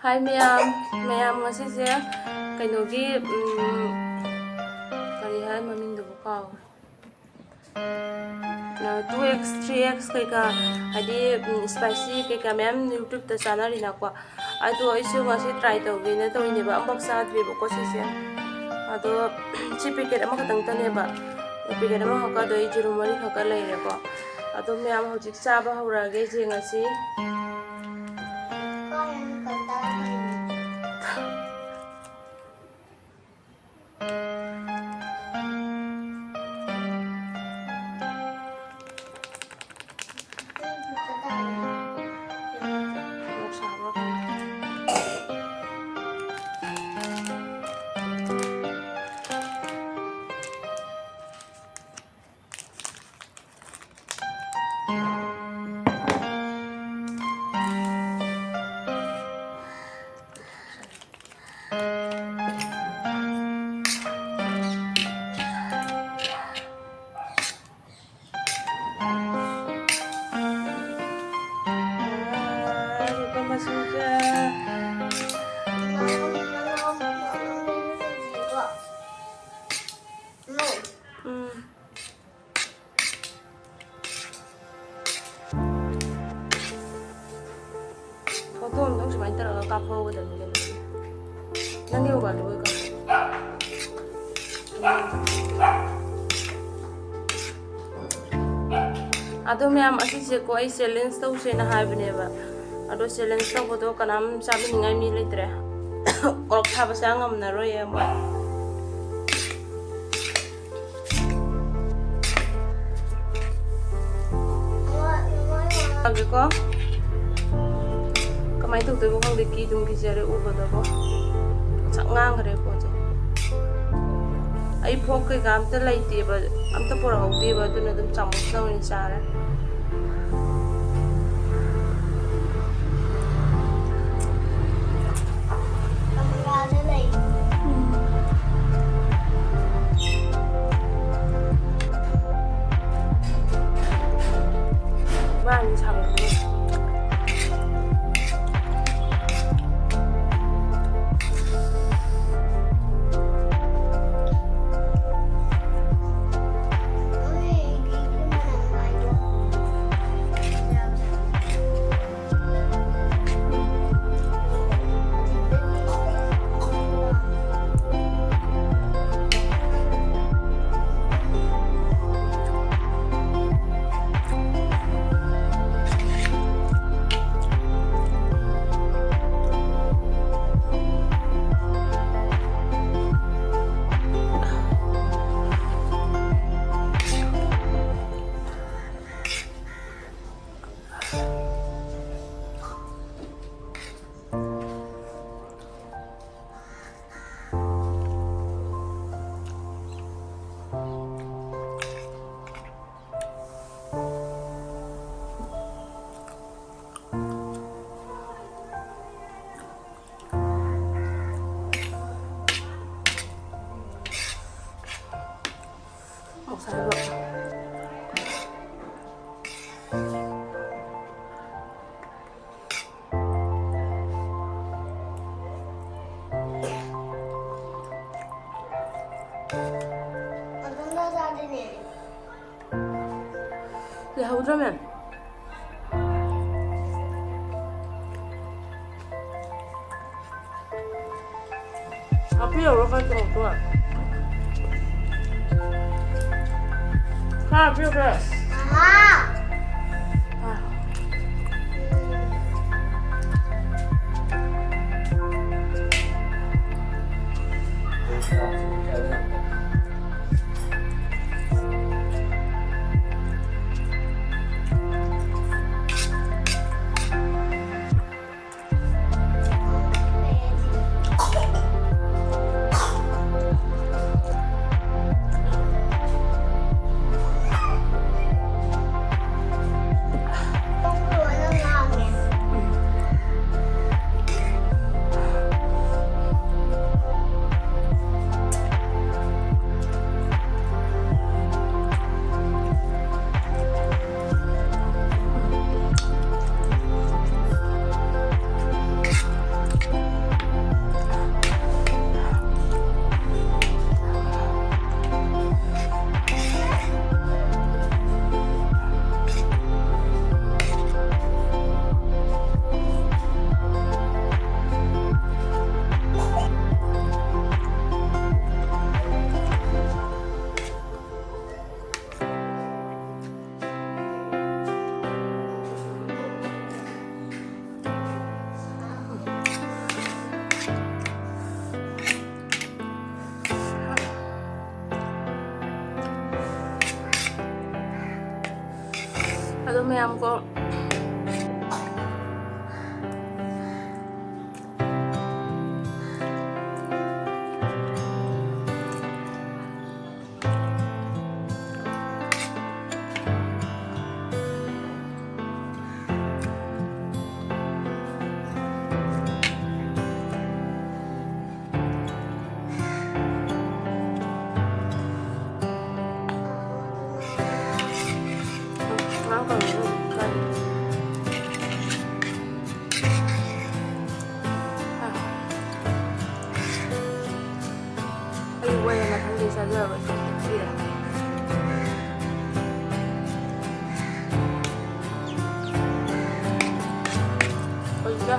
Hi mayam ngasise kainogi kari hai mamingdubu kaugre 2x 3x kaika hadi spicy kaika mayam YouTube ta channel ina ko ado isu ngasi try tawine tawine ba ambak sadwe ba ko sise ado chi packet ama katang tane ba packet ama haka do ijiru mari haka laire ko ado mayam hojik chaba hawrage je ngasi Foto nang sumay tara kapo ko dali dali. Nani ko ba luwi ka? Ado mayam asise ko ay challenge taw se na haibne ba. Ado challenge taw bodo kanam sabi ningai mi litre. Orok thaba sa ngam na ro ye mo. Agi ko kamay tu ko khang deki dum ki jare u bodo ko chak ngang re ko je ai phok ke gam ta lai te ba am ta por hau te ba tu na dum chamus na ni sare 많이 잡고 그러면 앞이 여러 가지 없구나. 자, 필요 그래. ꯃꯌꯥꯝꯀꯣ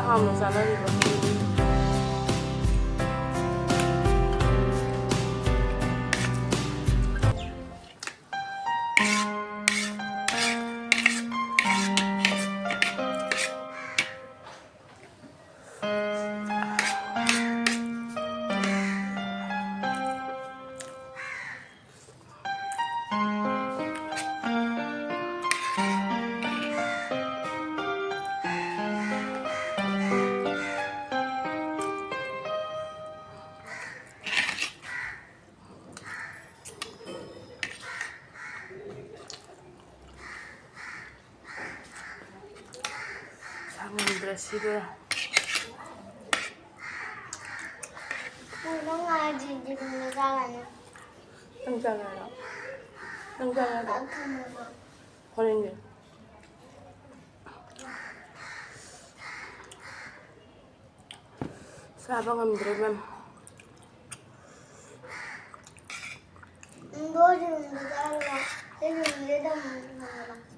하면 잘라리고 시도야. 너가 지금 나가네. 당장하라. 당장하라. 버리니. 사방은 들으면. 너 지금 나가라. 지금 내가 나가라.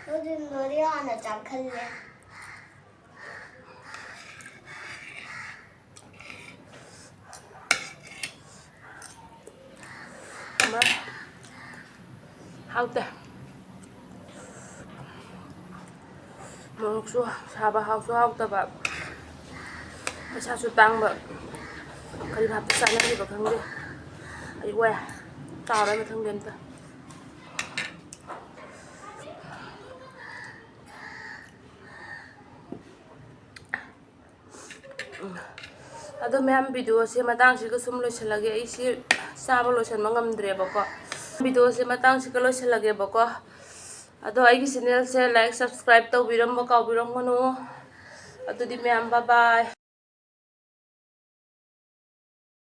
요즘 놀이 하나 잡할래. 정말 하우때 먹수 사바 하우수 하우다가 사수 땅바 그리 밥도 싸내리고 경제 아이고야 따라면 성된다. ꯑꯗꯣ ꯃꯌꯥꯝ ꯚꯤꯗꯤꯑꯣꯁꯦ ꯃꯇꯥꯡꯁꯤꯒ ꯁꯨꯝ ꯂꯣꯏꯁꯤꯜꯂꯒꯦ ꯑꯩꯁꯤ ꯆꯥꯕ ꯂꯣꯏꯁꯤꯟꯕ ꯉꯝꯗ꯭ꯔꯦꯕꯀꯣ ꯚꯤꯗꯤꯑꯣꯁꯦ ꯃꯇꯥꯡꯁꯤꯒ ꯂꯣꯏꯁꯤꯜꯂꯒꯦꯕꯀꯣ ꯑꯗꯣ ꯑꯩꯒꯤ ꯆꯦꯅꯦꯜꯁꯦ like subscribe ꯇꯧꯕꯤꯔꯝꯕ ꯀꯥꯎꯕꯤꯔꯝꯒꯅꯨ ꯑꯗꯨꯗꯤ ꯃꯌꯥꯝ ꯕꯥꯏ ꯕꯥꯏ